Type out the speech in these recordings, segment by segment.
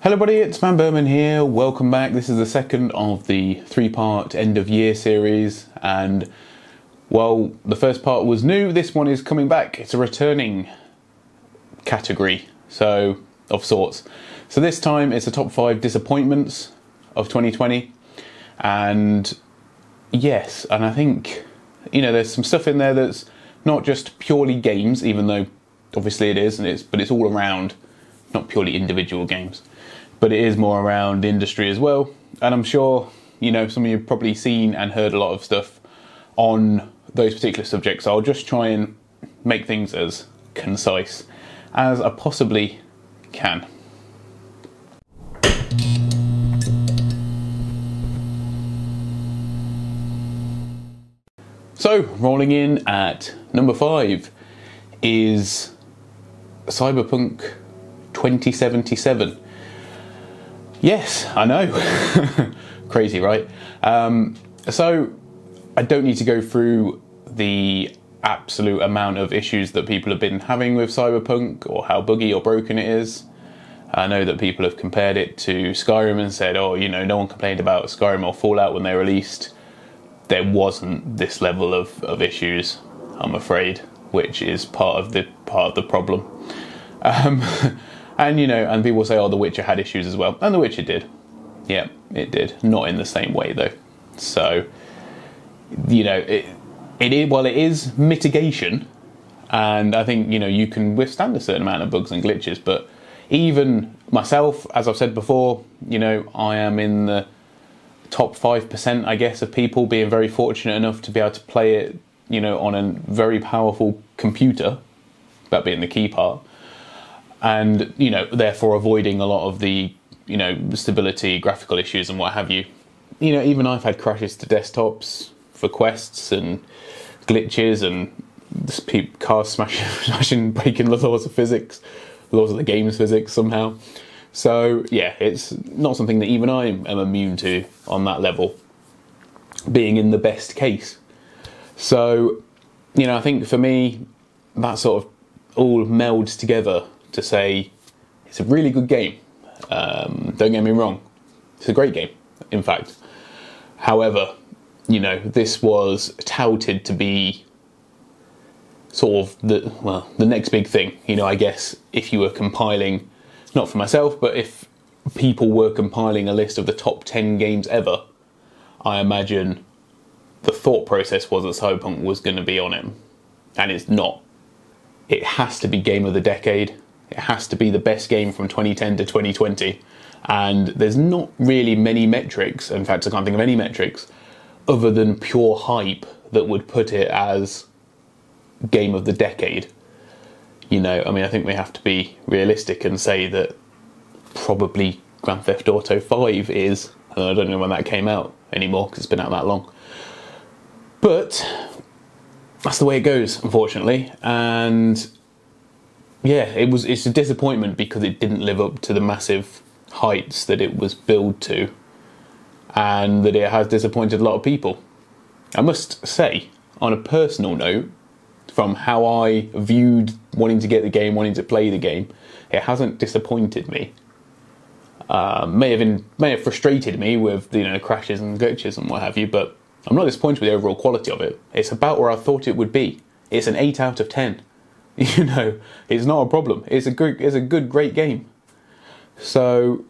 Hello everybody, it's vanburman here, welcome back. This is the second of the three-part end of year series, and while the first part was new, this one is coming back. It's a returning category, so of sorts. So this time it's the top 5 disappointments of 2020, and yes, and I think, you know, there's some stuff in there that's not just purely games, even though obviously it is, but it's all around, not purely individual games. But it is more around industry as well. And I'm sure, you know, some of you have probably seen and heard a lot of stuff on those particular subjects. So I'll just try and make things as concise as I possibly can. So, rolling in at number 5 is Cyberpunk 2077. Yes, I know. Crazy, right? So I don't need to go through the absolute amount of issues that people have been having with Cyberpunk, or how buggy or broken it is. I know that people have compared it to Skyrim and said, oh, you know, no one complained about Skyrim or Fallout when they released. There wasn't this level of issues, I'm afraid, which is part of the problem. And, you know, and people say, oh, The Witcher had issues as well. And The Witcher did. Yeah, it did. Not in the same way, though. So, you know, it is mitigation. And I think, you know, you can withstand a certain amount of bugs and glitches. But even myself, as I've said before, you know, I am in the top 5%, I guess, of people being very fortunate enough to be able to play it, you know, on a very powerful computer. That being the key part. And, you know, therefore avoiding a lot of the, you know, stability, graphical issues and what have you. You know, even I've had crashes to desktops for quests and glitches and cars smashing, breaking the laws of physics, the laws of the game's physics somehow. So, yeah, it's not something that even I am immune to on that level, being in the best case. So, you know, I think for me, that sort of all melds together to say it's a really good game. Don't get me wrong, it's a great game, in fact. However, you know, this was touted to be sort of the next big thing. You know, I guess if you were compiling, not for myself, but if people were compiling a list of the top 10 games ever, I imagine the thought process was that Cyberpunk was going to be on it, and it's not. It has to be game of the decade. It has to be the best game from 2010 to 2020. And there's not really many metrics, in fact I can't think of any metrics, other than pure hype that would put it as game of the decade. You know, I mean, I think we have to be realistic and say that probably Grand Theft Auto 5 is, and I don't know when that came out anymore because it's been out that long. But that's the way it goes, unfortunately. And yeah, it's a disappointment because it didn't live up to the massive heights that it was billed to, and that it has disappointed a lot of people. I must say, on a personal note, from how I viewed wanting to get the game, wanting to play the game, it hasn't disappointed me. May have frustrated me with, you know, crashes and glitches and what have you, but I'm not disappointed with the overall quality of it. It's about where I thought it would be. It's an 8 out of 10. You know, it's not a problem. It's a good, great game. So,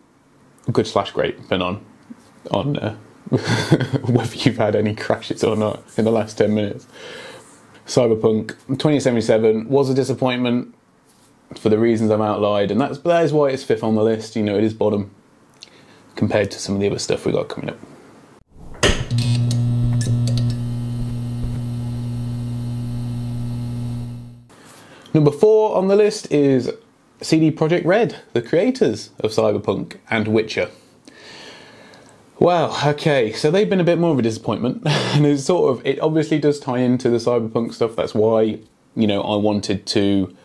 good / great, depending on whether you've had any crashes or not in the last 10 minutes. Cyberpunk 2077 was a disappointment for the reasons I've outlined, and that is why it's 5th on the list. You know, it is bottom compared to some of the other stuff we got coming up. Number 4 on the list is CD Projekt Red, the creators of Cyberpunk and Witcher. Wow, okay, so they've been a bit more of a disappointment, and it obviously does tie into the Cyberpunk stuff. That's why, you know, I wanted to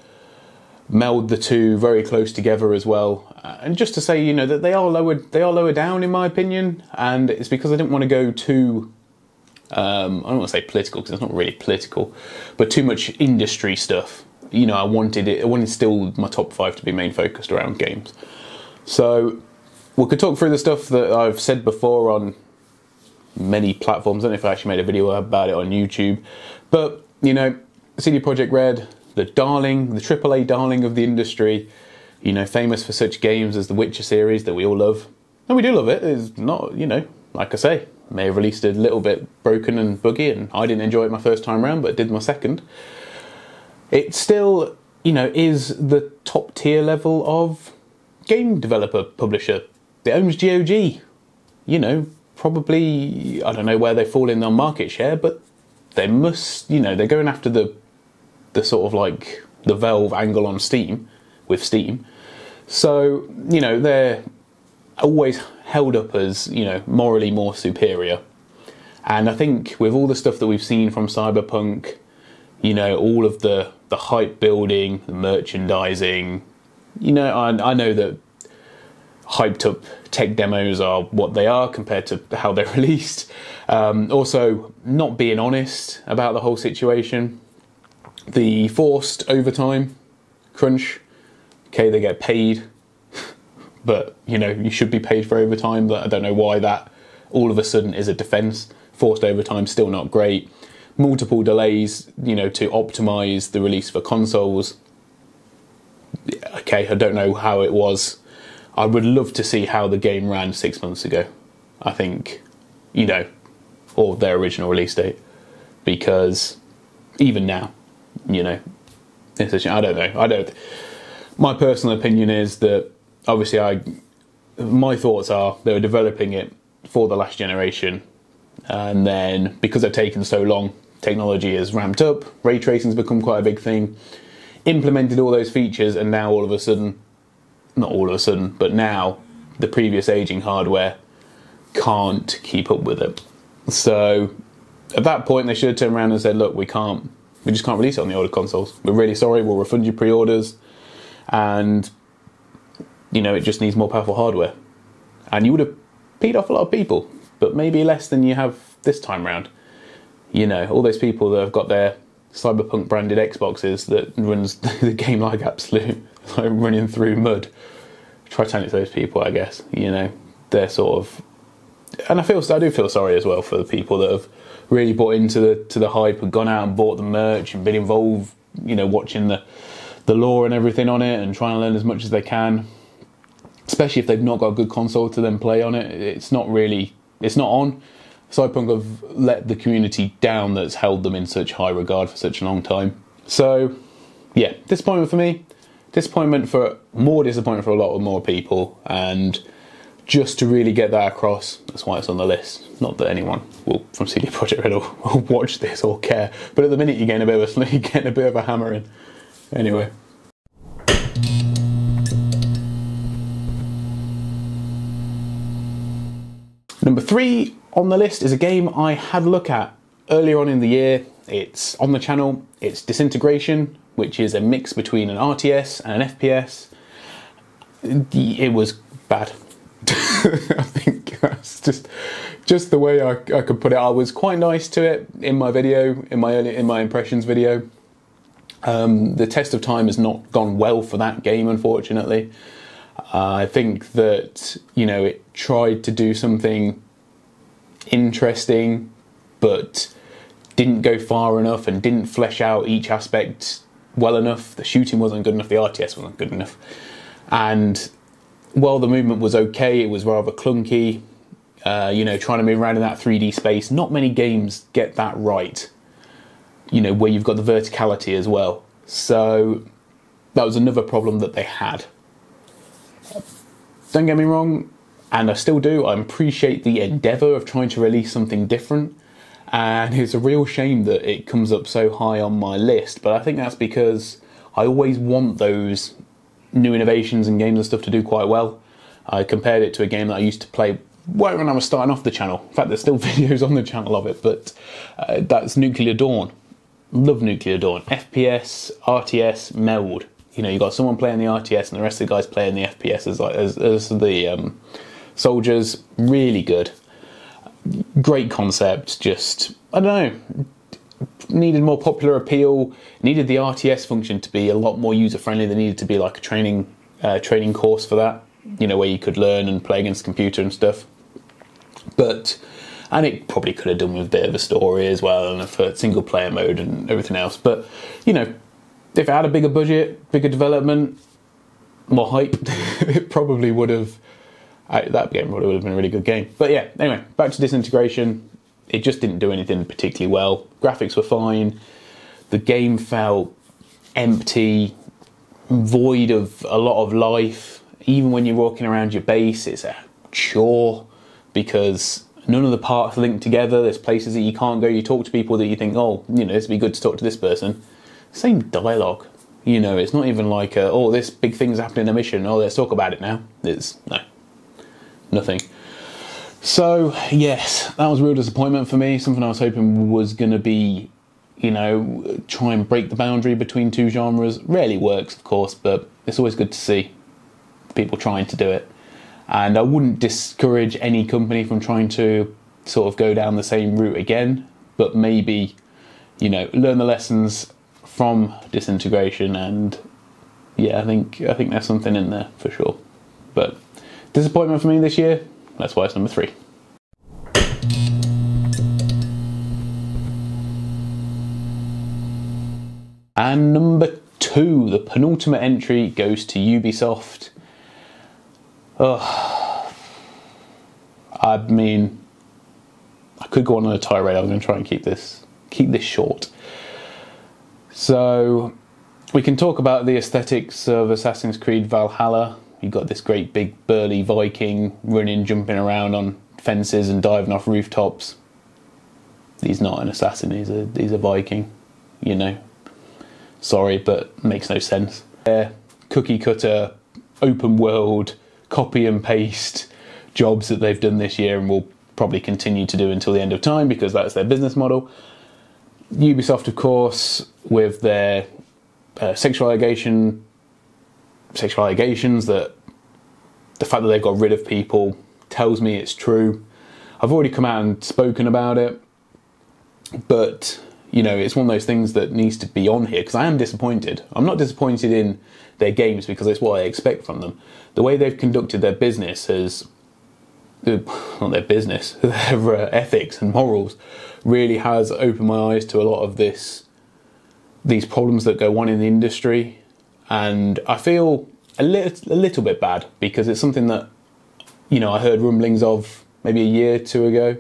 meld the two very close together as well, and just to say, you know, that they are lower down in my opinion, and it's because I didn't want to go too I don't want to say political because it's not really political, but too much industry stuff. You know, I wanted still my top 5 to be main focused around games. So we could talk through the stuff that I've said before on many platforms. I don't know if I actually made a video about it on YouTube, but you know, CD Projekt Red, the AAA darling of the industry, you know, famous for such games as the Witcher series that we all love. And we do love it. It's not, you know, like I say, may have released a little bit broken and buggy, and I didn't enjoy it my first time round, but did my second. It still, you know, is the top tier level of game developer, publisher. It owns GOG. You know, probably, I don't know where they fall in on market share, but they must, you know, they're going after the sort of like the Valve angle on Steam, with Steam. So, you know, they're always held up as, you know, morally more superior. And I think with all the stuff that we've seen from Cyberpunk, you know, all of the hype building, the merchandising, you know, I know that hyped up tech demos are what they are compared to how they're released. Also, not being honest about the whole situation. The forced overtime crunch, okay, they get paid, but, you know, you should be paid for overtime. But I don't know why that all of a sudden is a defence. Forced overtime, still not great. Multiple delays, you know, to optimise the release for consoles. Okay, I don't know how it was. I would love to see how the game ran 6 months ago, I think, you know, or their original release date. Because even now, you know, I don't know. My personal opinion is that, obviously, my thoughts are they were developing it for the last generation, and then because they've taken so long, technology has ramped up, ray tracing's become quite a big thing, implemented all those features, and now all of a sudden, not all of a sudden, but now the previous aging hardware can't keep up with it. So at that point, they should have turned around and said, look, we just can't release it on the older consoles. We're really sorry, we'll refund your pre-orders, and, you know, it just needs more powerful hardware. And you would have peed off a lot of people, but maybe less than you have this time round. You know, all those people that have got their Cyberpunk branded Xboxes that runs the game like absolute, like running through mud. Try telling it to those people, I guess. You know, they're sort of, and I do feel sorry as well for the people that have really bought into the hype and gone out and bought the merch and been involved, you know, watching the lore and everything on it and trying to learn as much as they can. Especially if they've not got a good console to then play on it. It's not on. Cyberpunk have let the community down that's held them in such high regard for such a long time. So, yeah, disappointment for me. Disappointment for a lot of more people. And just to really get that across, that's why it's on the list. Not that anyone from CD Projekt Red will watch this or care. But at the minute, you're getting a bit of a hammering. Anyway. Number 3 on the list is a game I had a look at earlier on in the year. It's on the channel. It's Disintegration, which is a mix between an RTS and an FPS. It was bad. I think that's just the way I could put it. I was quite nice to it in my video, in my impressions video. The test of time has not gone well for that game, unfortunately. I think that, you know, it tried to do something interesting, but didn't go far enough and didn't flesh out each aspect well enough. The shooting wasn't good enough, the RTS wasn't good enough. And while the movement was okay, it was rather clunky. You know, trying to move around in that 3D space. Not many games get that right, you know, where you've got the verticality as well. So that was another problem that they had. Don't get me wrong, and I still do, I appreciate the endeavour of trying to release something different, and it's a real shame that it comes up so high on my list, but I think that's because I always want those new innovations and games and stuff to do quite well. I compared it to a game that I used to play right when I was starting off the channel. In fact, there's still videos on the channel of it, but that's Nuclear Dawn. Love Nuclear Dawn. FPS, RTS, meld. You know, you got someone playing the RTS and the rest of the guys playing the FPS as the soldiers. Really good. great concept, just, I don't know, needed more popular appeal, needed the RTS function to be a lot more user-friendly. There needed to be like a training course for that, you know, where you could learn and play against the computer and stuff. And it probably could have done with a bit of a story as well, and a single player mode and everything else. But, you know, if it had a bigger budget, bigger development, more hype, it probably would have, that game probably would have been a really good game. But yeah, anyway, back to Disintegration. It just didn't do anything particularly well. Graphics were fine. The game felt empty, void of a lot of life. Even when you're walking around your base, it's a chore because none of the parts are linked together. There's places that you can't go. You talk to people that you think, oh, you know, this would be good to talk to this person. Same dialogue. You know, it's not even like, oh, this big thing's happening in a mission. Oh, let's talk about it now. It's, no, nothing. So, yes, that was a real disappointment for me. Something I was hoping was going to be, you know, try and break the boundary between two genres. Rarely works, of course, but it's always good to see people trying to do it. And I wouldn't discourage any company from trying to sort of go down the same route again, but maybe, you know, learn the lessons from Disintegration. And yeah, I think there's something in there for sure. But disappointment for me this year. That's why it's number 3. And number 2, the penultimate entry, goes to Ubisoft. Oh, I mean, I could go on a tirade. I'm going to try and keep this short. So we can talk about the aesthetics of Assassin's Creed Valhalla. You've got this great big burly Viking running, jumping around on fences and diving off rooftops. He's not an assassin, he's a Viking, you know. Sorry, but makes no sense. Cookie cutter, open world, copy and paste jobs that they've done this year and will probably continue to do until the end of time because that's their business model. Ubisoft, of course, with their sexual allegations, that the fact that they've got rid of people tells me it's true. I've already come out and spoken about it, but you know, it's one of those things that needs to be on here because I am disappointed. I'm not disappointed in their games because it's what I expect from them. The way they've conducted their business has, not their business, their ethics and morals really has opened my eyes to a lot of these problems that go on in the industry. And I feel a little bit bad because it's something that, you know, I heard rumblings of maybe a year or 2 ago,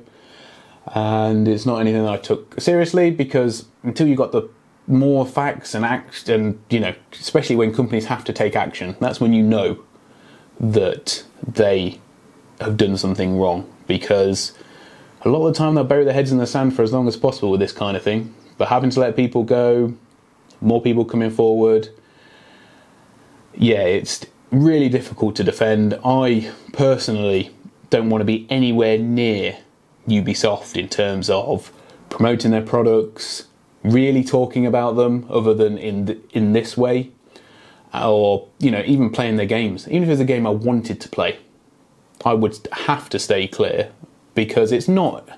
and it's not anything that I took seriously because until you got the more facts and you know, especially when companies have to take action, that's when you know that they have done something wrong, because a lot of the time they'll bury their heads in the sand for as long as possible with this kind of thing. But having to let people go, more people coming forward, yeah, it's really difficult to defend. I personally don't want to be anywhere near Ubisoft in terms of promoting their products, really talking about them other than in this way, or, you know, even playing their games. Even if it's a game I wanted to play, I would have to stay clear because it's not,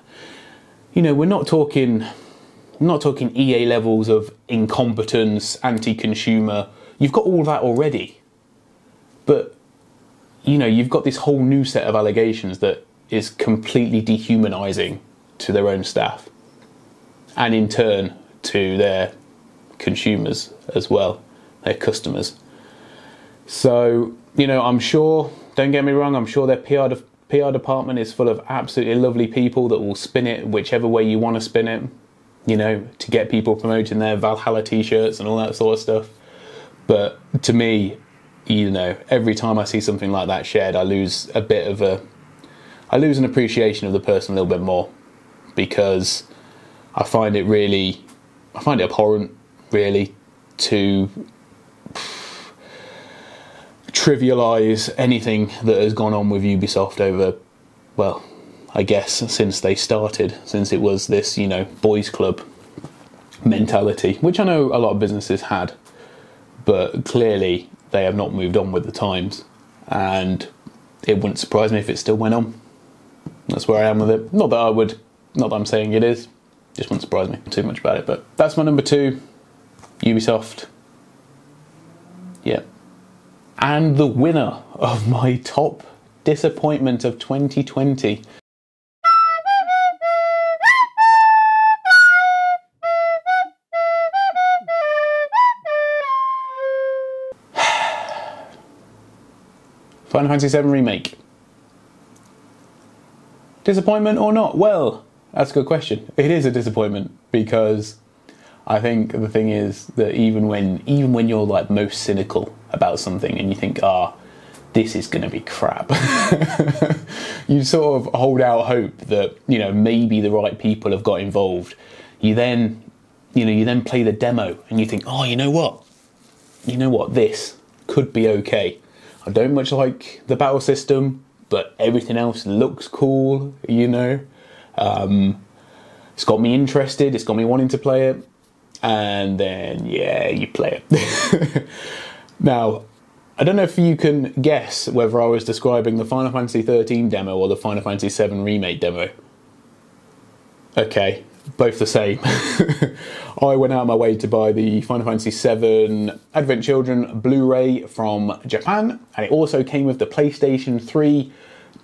you know, we're not talking EA levels of incompetence, anti-consumer. You've got all that already. But, you know, you've got this whole new set of allegations that is completely dehumanising to their own staff. And in turn to their consumers as well, their customers. So, you know, I'm sure, don't get me wrong, I'm sure their PR department is full of absolutely lovely people that will spin it whichever way you want to spin it, you know, to get people promoting their Valhalla t-shirts and all that sort of stuff. But to me, you know, every time I see something like that shared, I lose an appreciation of the person a little bit more, because I find it abhorrent, really, to trivialise anything that has gone on with Ubisoft over, well, I guess since they started, since it was this, you know, boys club mentality, which I know a lot of businesses had, but clearly they have not moved on with the times, and it wouldn't surprise me if it still went on. That's where I am with it. Not that I'm saying it is. Just wouldn't surprise me too much about it. But that's my number 2, Ubisoft. Yeah. And the winner of my top disappointment of 2020. Final Fantasy VII Remake. Disappointment or not? Well, that's a good question. It is a disappointment, because I think the thing is that even when you're like most cynical about something and you think, this is going to be crap, you sort of hold out hope that, maybe the right people have got involved. You then play the demo and you think, you know what, this could be okay. I don't much like the battle system, but everything else looks cool, It's got me interested, it's got me wanting to play it, and then, you play it. Now, I don't know if you can guess whether I was describing the Final Fantasy 13 demo or the Final Fantasy 7 Remake demo. Okay, both the same. I went out of my way to buy the Final Fantasy VII Advent Children Blu-ray from Japan, and it also came with the PlayStation 3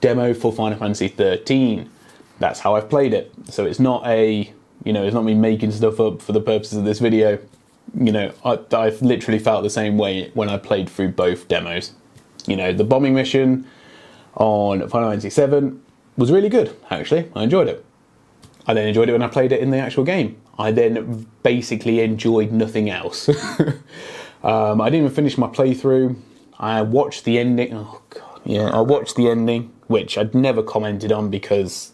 demo for Final Fantasy 13. That's how I've played it. So it's not it's not me making stuff up for the purposes of this video. I've literally felt the same way when I played through both demos. The bombing mission on Final Fantasy VII was really good, actually. I enjoyed it. I then enjoyed it when I played it in the actual game. I then basically enjoyed nothing else. I didn't even finish my playthrough. I watched the ending. Oh, God. Yeah, I watched the ending, which I'd never commented on because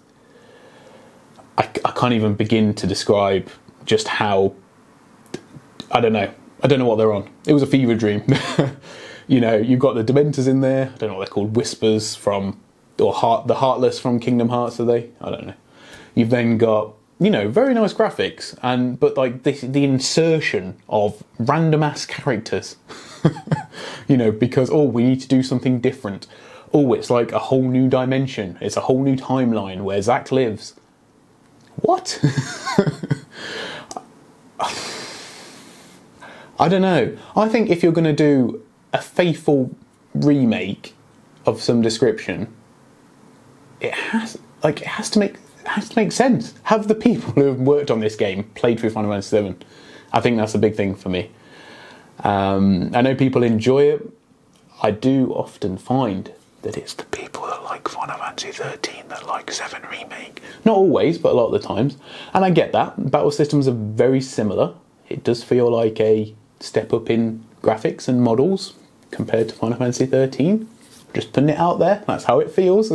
I can't even begin to describe just how... I don't know what they're on. It was a fever dream. You've got the Dementors in there. I don't know what they're called. Whispers the Heartless from Kingdom Hearts, are they? I don't know. You've then got, very nice graphics, but like the insertion of random ass characters. Because, we need to do something different. It's like a whole new dimension. It's a whole new timeline where Zack lives. What? I don't know. I think if you're going to do a faithful remake of some description, it has to make sense. Have the people who have worked on this game played through Final Fantasy VII. I think that's a big thing for me. I know people enjoy it. I do often find that it's the people that like Final Fantasy 13 that like 7 Remake. Not always, but a lot of the times. And I get that. Battle systems are very similar. It does feel like a step up in graphics and models compared to Final Fantasy 13. Just putting it out there. That's how it feels.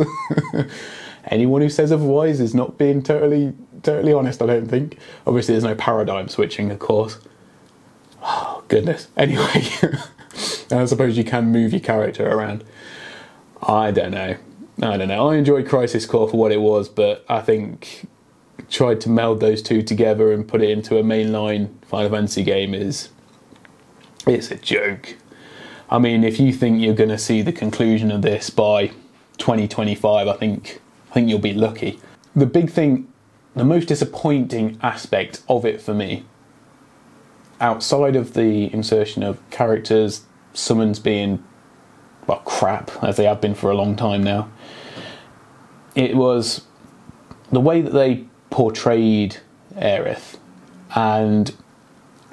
Anyone who says otherwise is not being totally honest, I don't think. Obviously, there's no paradigm switching, of course. Oh, goodness. Anyway, I suppose you can move your character around. I don't know. I enjoyed Crisis Core for what it was, but I think tried to meld those two together and put it into a mainline Final Fantasy game it's a joke. I mean, if you think you're going to see the conclusion of this by 2025, I think you'll be lucky. The big thing, the most disappointing aspect of it for me, outside of the insertion of characters, summons being, crap, as they have been for a long time now, it was the way that they portrayed Aerith, and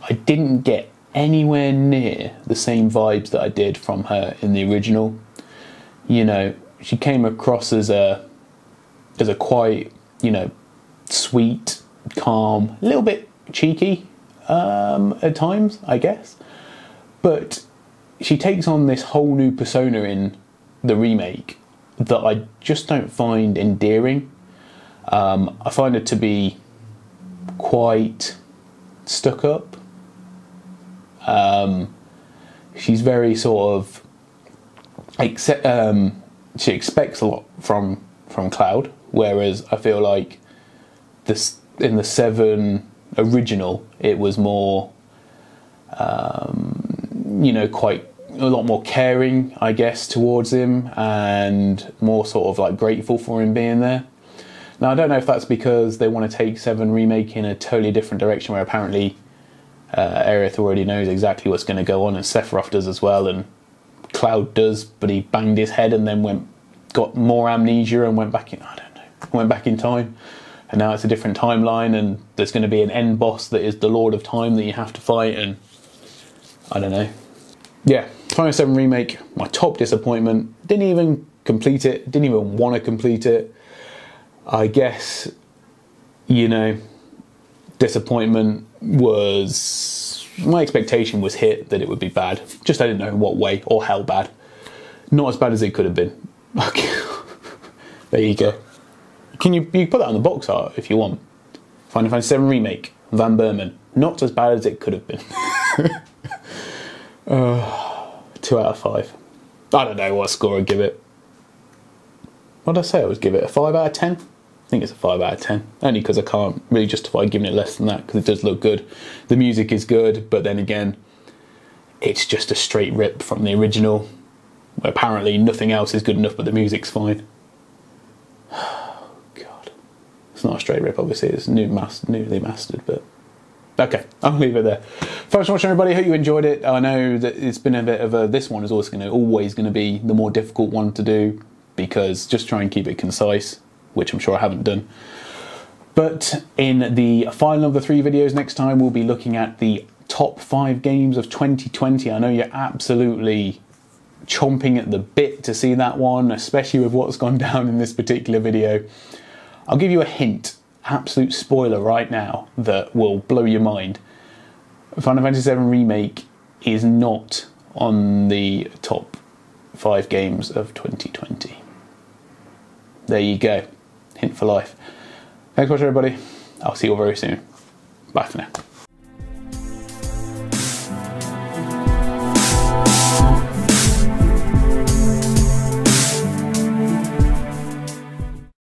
I didn't get anywhere near the same vibes that I did from her in the original. She came across as a quite, sweet, calm, a little bit cheeky at times, I guess. But she takes on this whole new persona in the remake that I just don't find endearing. I find her to be quite stuck up. She's very sort of she expects a lot from Cloud, whereas I feel like this in the 7 original it was more quite a lot more caring, I guess, towards him, and more sort of like grateful for him being there. Now, I don't know if that's because they want to take 7 Remake in a totally different direction, where apparently Aerith already knows exactly what's going to go on, and Sephiroth does as well, and Cloud does, but he banged his head and then got more amnesia and went back in, I don't know, went back in time, and now it's a different timeline, and there's going to be an end boss that is the Lord of Time that you have to fight, and I don't know. Yeah, Final 7 Remake, my top disappointment. Didn't even complete it, didn't even want to complete it. I guess, you know, disappointment was, my expectation was hit that it would be bad. Just I didn't know in what way or how bad. Not as bad as it could have been. Okay. There you go. You can put that on the box art if you want. Final Fantasy 7 Remake, Van Burman. Not as bad as it could have been. 2 out of 5. I don't know what score I'd give it. What did I say I would give it? A 5 out of 10? I think it's a 5 out of 10. Only because I can't really justify giving it less than that, because it does look good. The music is good, but then again, it's just a straight rip from the original. Apparently nothing else is good enough, but the music's fine. Oh, God. It's not a straight rip, obviously. It's newly mastered, but... Okay, I'll leave it there. Thanks for watching, everybody. Hope you enjoyed it. I know that it's been a bit of a... This one is always going to be the more difficult one to do, because just try and keep it concise, which I'm sure I haven't done. But in the final of the 3 videos next time, we'll be looking at the top 5 games of 2020. I know you're absolutely chomping at the bit to see that one, especially with what's gone down in this particular video. I'll give you a hint, absolute spoiler right now, that will blow your mind. Final Fantasy VII Remake is not on the top 5 games of 2020. There you go. Hint for life. Thanks for watching, everybody. I'll see you all very soon. Bye for now.